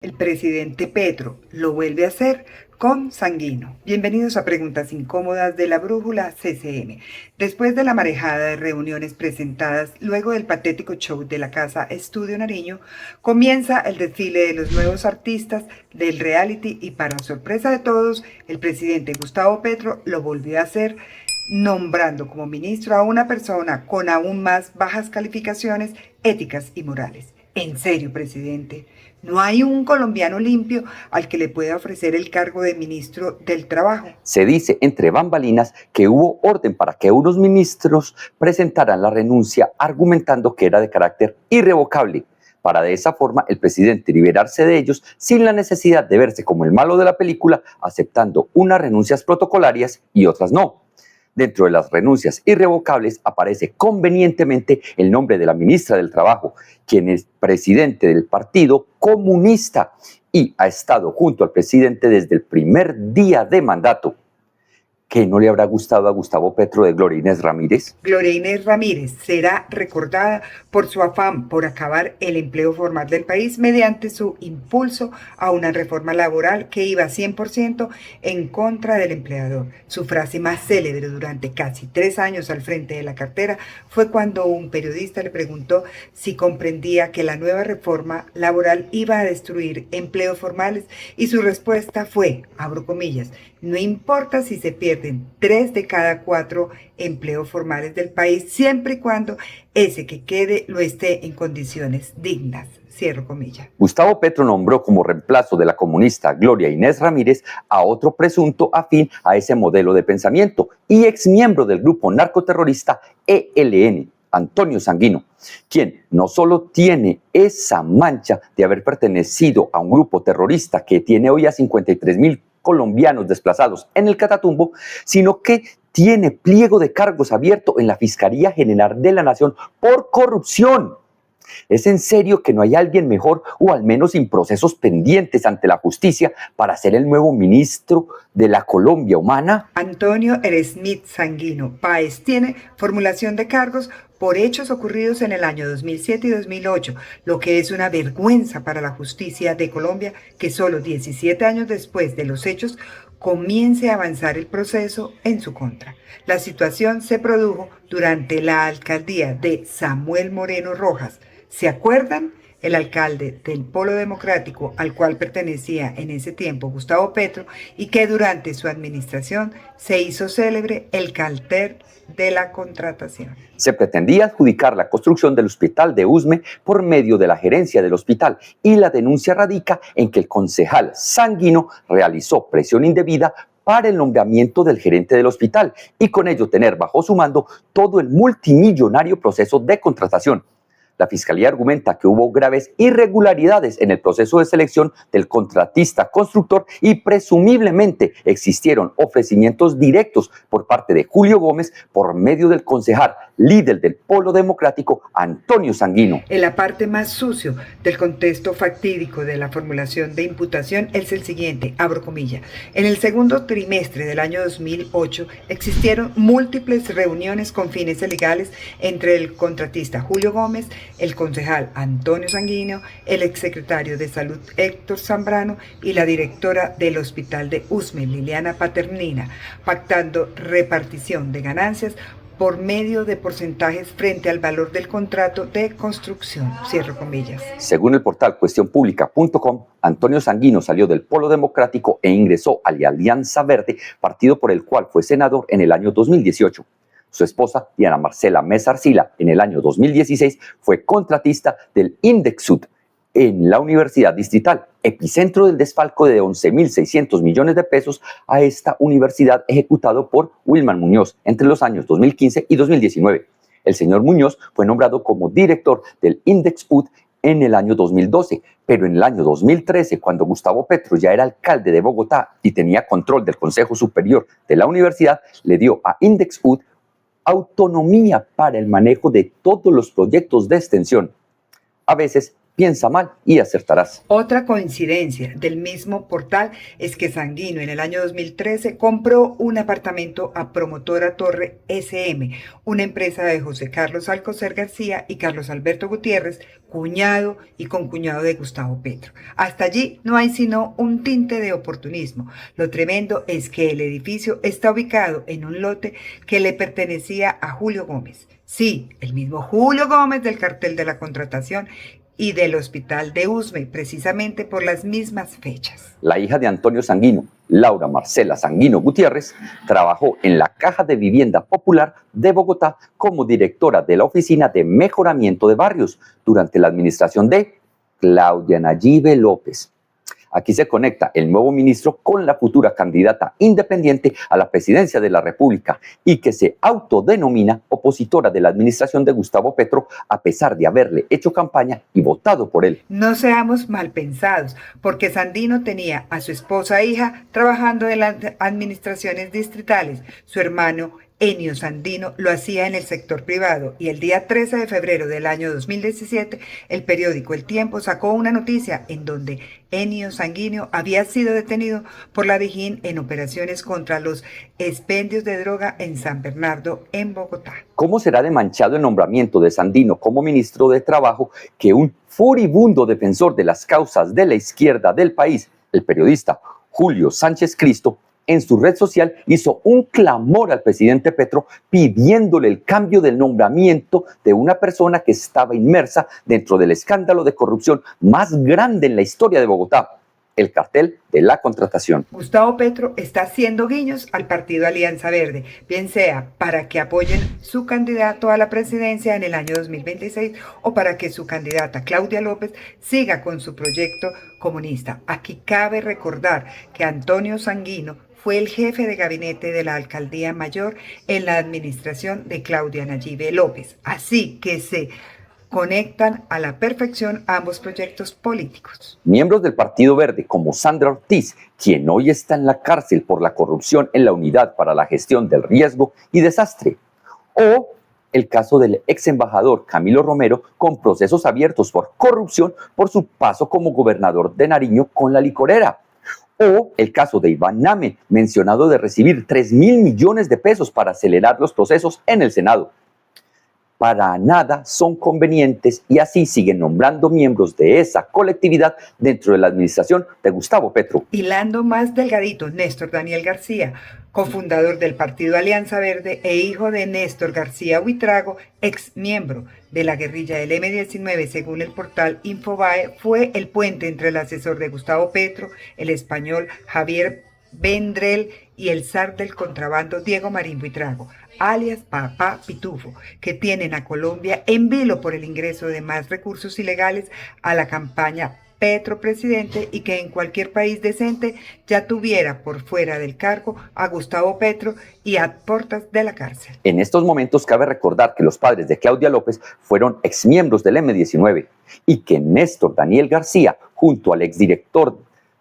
El presidente Petro lo vuelve a hacer con Sanguino. Bienvenidos a Preguntas Incómodas de la Brújula CCM. Después de la marejada de reuniones presentadas luego del patético show de la Casa Estudio Nariño, comienza el desfile de los nuevos artistas del reality y para sorpresa de todos, el presidente Gustavo Petro lo volvió a hacer nombrando como ministro a una persona con aún más bajas calificaciones éticas y morales. En serio, presidente, ¿no hay un colombiano limpio al que le pueda ofrecer el cargo de ministro del Trabajo? Se dice entre bambalinas que hubo orden para que unos ministros presentaran la renuncia argumentando que era de carácter irrevocable, para de esa forma el presidente liberarse de ellos sin la necesidad de verse como el malo de la película, aceptando unas renuncias protocolarias y otras no. Dentro de las renuncias irrevocables aparece convenientemente el nombre de la ministra del Trabajo, quien es presidente del Partido Comunista y ha estado junto al presidente desde el primer día de mandato. ¿Qué no le habrá gustado a Gustavo Petro de Gloria Inés Ramírez? Gloria Inés Ramírez será recordada por su afán por acabar el empleo formal del país mediante su impulso a una reforma laboral que iba 100% en contra del empleador. Su frase más célebre durante casi 3 años al frente de la cartera fue cuando un periodista le preguntó si comprendía que la nueva reforma laboral iba a destruir empleos formales y su respuesta fue, abro comillas, no importa si se pierden 3 de cada 4 empleos formales del país, siempre y cuando ese que quede lo esté en condiciones dignas. Cierro comillas. Gustavo Petro nombró como reemplazo de la comunista Gloria Inés Ramírez a otro presunto afín a ese modelo de pensamiento y exmiembro del grupo narcoterrorista ELN, Antonio Sanguino, quien no solo tiene esa mancha de haber pertenecido a un grupo terrorista que tiene hoy a 53.000 colombianos desplazados en el Catatumbo, sino que tiene pliego de cargos abierto en la Fiscalía General de la Nación por corrupción. ¿Es en serio que no hay alguien mejor o al menos sin procesos pendientes ante la justicia para ser el nuevo ministro de la Colombia humana? Antonio Smith Sanguino Páez tiene formulación de cargos por hechos ocurridos en el año 2007 y 2008, lo que es una vergüenza para la justicia de Colombia que solo 17 años después de los hechos comience a avanzar el proceso en su contra. La situación se produjo durante la alcaldía de Samuel Moreno Rojas. ¿Se acuerdan? El alcalde del Polo Democrático al cual pertenecía en ese tiempo Gustavo Petro y que durante su administración se hizo célebre el cartel de la contratación. Se pretendía adjudicar la construcción del hospital de Usme por medio de la gerencia del hospital y la denuncia radica en que el concejal Sanguino realizó presión indebida para el nombramiento del gerente del hospital y con ello tener bajo su mando todo el multimillonario proceso de contratación. La Fiscalía argumenta que hubo graves irregularidades en el proceso de selección del contratista constructor y presumiblemente existieron ofrecimientos directos por parte de Julio Gómez por medio del concejal líder del Polo Democrático, Antonio Sanguino. En la parte más sucio del contexto fatídico de la formulación de imputación es el siguiente, abro comillas. En el segundo trimestre del año 2008 existieron múltiples reuniones con fines ilegales entre el contratista Julio Gómez, el concejal Antonio Sanguino, el exsecretario de Salud Héctor Zambrano y la directora del Hospital de Usme, Liliana Paternina, pactando repartición de ganancias por medio de porcentajes frente al valor del contrato de construcción. Cierro comillas. Según el portal cuestionpublica.com, Antonio Sanguino salió del Polo Democrático e ingresó a la Alianza Verde, partido por el cual fue senador en el año 2018. Su esposa, Diana Marcela Mesa Arcila, en el año 2016 fue contratista del Indexud en la Universidad Distrital, epicentro del desfalco de 11.600 millones de pesos a esta universidad ejecutado por Wilman Muñoz entre los años 2015 y 2019. El señor Muñoz fue nombrado como director del Indexud en el año 2012, pero en el año 2013, cuando Gustavo Petro ya era alcalde de Bogotá y tenía control del Consejo Superior de la universidad, le dio a Indexud autonomía para el manejo de todos los proyectos de extensión. A veces Piensa mal y acertarás. Otra coincidencia del mismo portal es que Sanguino en el año 2013 compró un apartamento a Promotora Torre SM, una empresa de José Carlos Alcocer García y Carlos Alberto Gutiérrez, cuñado y concuñado de Gustavo Petro. Hasta allí no hay sino un tinte de oportunismo. Lo tremendo es que el edificio está ubicado en un lote que le pertenecía a Julio Gómez. Sí, el mismo Julio Gómez del cartel de la contratación y del hospital de Usme, precisamente por las mismas fechas. La hija de Antonio Sanguino, Laura Marcela Sanguino Gutiérrez, trabajó en la Caja de Vivienda Popular de Bogotá como directora de la Oficina de Mejoramiento de Barrios durante la administración de Claudia Nayibe López. Aquí se conecta el nuevo ministro con la futura candidata independiente a la presidencia de la República y que se autodenomina opositora de la administración de Gustavo Petro a pesar de haberle hecho campaña y votado por él. No seamos mal pensados, porque Sanguino tenía a su esposa e hija trabajando en las administraciones distritales. Su hermano Enio Sanguino lo hacía en el sector privado y el día 13 de febrero del año 2017 el periódico El Tiempo sacó una noticia en donde Enio Sanguino había sido detenido por la Dijín en operaciones contra los expendios de droga en San Bernardo, en Bogotá. ¿Cómo será de manchado el nombramiento de Sanguino como ministro de Trabajo que un furibundo defensor de las causas de la izquierda del país, el periodista Julio Sánchez Cristo, en su red social hizo un clamor al presidente Petro pidiéndole el cambio del nombramiento de una persona que estaba inmersa dentro del escándalo de corrupción más grande en la historia de Bogotá, el cartel de la contratación? Gustavo Petro está haciendo guiños al partido Alianza Verde, bien sea para que apoyen su candidato a la presidencia en el año 2026 o para que su candidata Claudia López siga con su proyecto comunista. Aquí cabe recordar que Antonio Sanguino fue el jefe de gabinete de la Alcaldía Mayor en la administración de Claudia Nayibe López. Así que se conectan a la perfección ambos proyectos políticos. Miembros del Partido Verde, como Sandra Ortiz, quien hoy está en la cárcel por la corrupción en la Unidad para la Gestión del Riesgo y Desastre, o el caso del ex embajador Camilo Romero, con procesos abiertos por corrupción por su paso como gobernador de Nariño con la licorera, o el caso de Iván Name, mencionado de recibir 3.000 millones de pesos para acelerar los procesos en el Senado. Para nada son convenientes y así siguen nombrando miembros de esa colectividad dentro de la administración de Gustavo Petro. Hilando más delgadito, Néstor Daniel García, cofundador del partido Alianza Verde e hijo de Néstor García Huitrago, ex miembro de la guerrilla del M-19, según el portal Infobae, fue el puente entre el asesor de Gustavo Petro, el español Javier Vendrell y el zar del contrabando Diego Marín Buitrago, alias Papá Pitufo, que tienen a Colombia en vilo por el ingreso de más recursos ilegales a la campaña Petro presidente y que en cualquier país decente ya tuviera por fuera del cargo a Gustavo Petro y a puertas de la cárcel. En estos momentos cabe recordar que los padres de Claudia López fueron exmiembros del M-19 y que Néstor Daniel García, junto al exdirector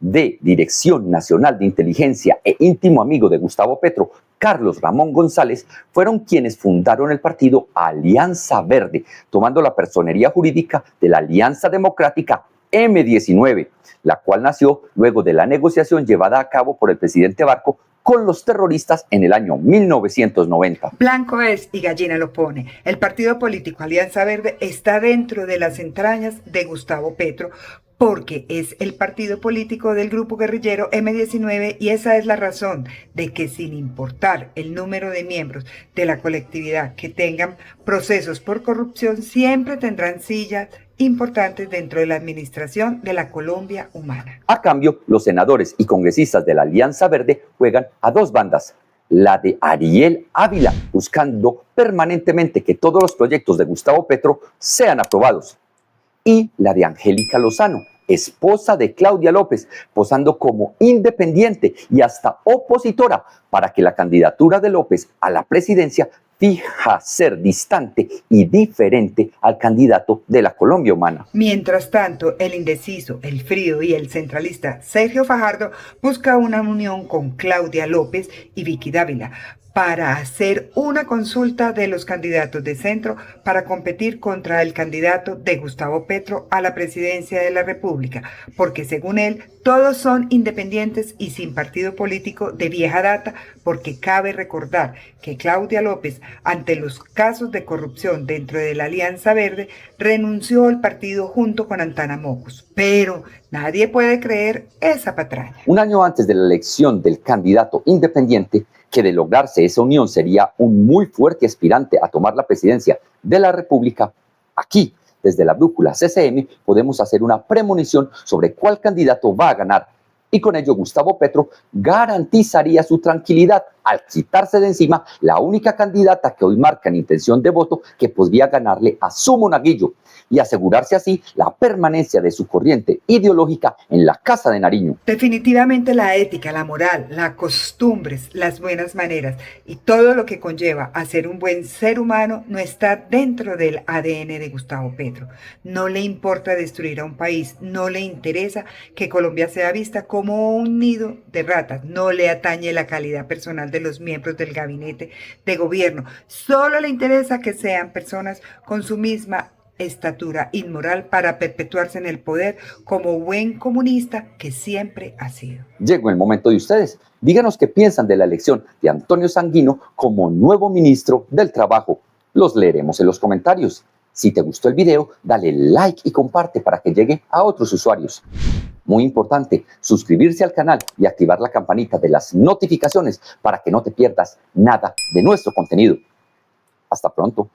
de Dirección Nacional de Inteligencia e íntimo amigo de Gustavo Petro, Carlos Ramón González, fueron quienes fundaron el partido Alianza Verde, tomando la personería jurídica de la Alianza Democrática M-19, la cual nació luego de la negociación llevada a cabo por el presidente Barco con los terroristas en el año 1990. Blanco es y gallina lo pone. El partido político Alianza Verde está dentro de las entrañas de Gustavo Petro, porque es el partido político del grupo guerrillero M-19 y esa es la razón de que sin importar el número de miembros de la colectividad que tengan procesos por corrupción, siempre tendrán sillas importantes dentro de la administración de la Colombia humana. A cambio, los senadores y congresistas de la Alianza Verde juegan a dos bandas. La de Ariel Ávila, buscando permanentemente que todos los proyectos de Gustavo Petro sean aprobados. Y la de Angélica Lozano, esposa de Claudia López, posando como independiente y hasta opositora para que la candidatura de López a la presidencia fija ser distante y diferente al candidato de la Colombia humana. Mientras tanto, el indeciso, el frío y el centralista Sergio Fajardo busca una unión con Claudia López y Vicky Dávila para hacer una consulta de los candidatos de centro para competir contra el candidato de Gustavo Petro a la presidencia de la República, porque según él, todos son independientes y sin partido político de vieja data, porque cabe recordar que Claudia López, ante los casos de corrupción dentro de la Alianza Verde, renunció al partido junto con Antana Mocus. Pero nadie puede creer esa patraña. Un año antes de la elección del candidato independiente, que de lograrse esa unión sería un muy fuerte aspirante a tomar la presidencia de la República, aquí, desde la brújula CCM, podemos hacer una premonición sobre cuál candidato va a ganar. Y con ello Gustavo Petro garantizaría su tranquilidad al quitarse de encima la única candidata que hoy marca en intención de voto que podría ganarle a su monaguillo y asegurarse así la permanencia de su corriente ideológica en la Casa de Nariño. Definitivamente la ética, la moral, las costumbres, las buenas maneras y todo lo que conlleva a ser un buen ser humano no está dentro del ADN de Gustavo Petro. No le importa destruir a un país, no le interesa que Colombia sea vista como un nido de ratas, no le atañe la calidad personal de los miembros del gabinete de gobierno, solo le interesa que sean personas con su misma estatura inmoral para perpetuarse en el poder como buen comunista que siempre ha sido. Llegó el momento de ustedes. Díganos qué piensan de la elección de Antonio Sanguino como nuevo ministro del Trabajo. Los leeremos en los comentarios. Si te gustó el video, dale like y comparte para que llegue a otros usuarios. Muy importante, suscribirse al canal y activar la campanita de las notificaciones para que no te pierdas nada de nuestro contenido. Hasta pronto.